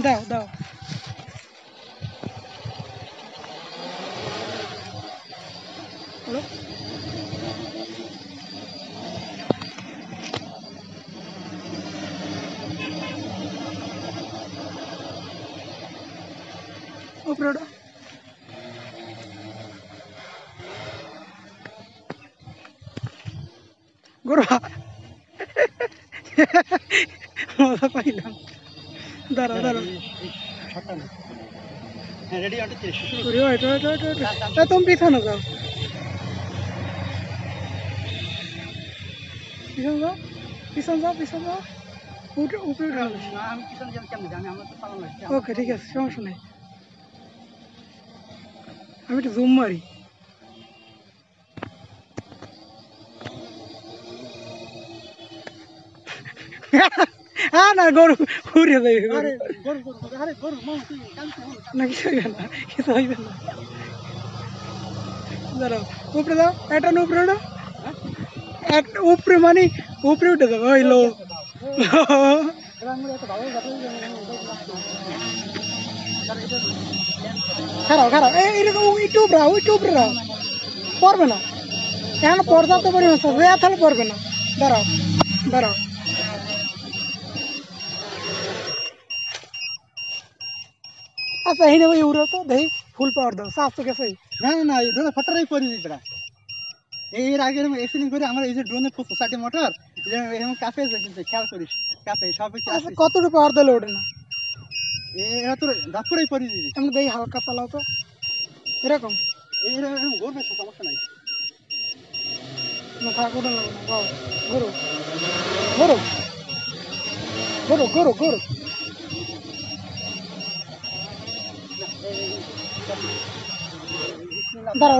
দাও দাও হলো উপরে ওঠো গোরা মজা পাইলাম দাঁড়াও দাঁড়াও তুমি পিছনে যাও পিছনে যাও পিছনে যাও পিছনে যাও উপরে উঠে ওকে ঠিক আছে সমস্যা নেই আমি একটু জুম মারি না গরু উড়ে যাবে না কিছু হইবে না কিছু হইবে না দাঁড়াও উপরে যাও একটা উপরে ওঠো একটা উপরে মানে উপরে উঠে যাবে ওই লো খারাপ খারাপ এইরকম একটু উপরে রাও পড়বে না এখন পর্যাপ্ত পরিমাণ তাহলে পড়বে না দাঁড়াও দাঁড়াও আচ্ছা এই নেবো উড়ো তো দেখি ফুল পাওয়ার দাও সাফ তো গেছে না না এই ড্রোনে ফটারাই পড়ে দিতরা এর আগে এক্সিডেন্ট করে আমার এই যে ড্রোনে 60 মোটর এরকম কাপে কিন্তু খেয়াল করিস কাপে সব কিছু আচ্ছা কতটুকু পাওয়ার দিলে ওঠে না এরা তো দাপ করেই পড়ে দিবি আমি দেখি হালকা চালাও তো এরকম এরকম ঘুরবে সমস্যা নাই না থাক ওটা লাগবে না বাও ঘুরো ঘুরো ঘুরো ঘুরো ঘুরো দাঁড়াও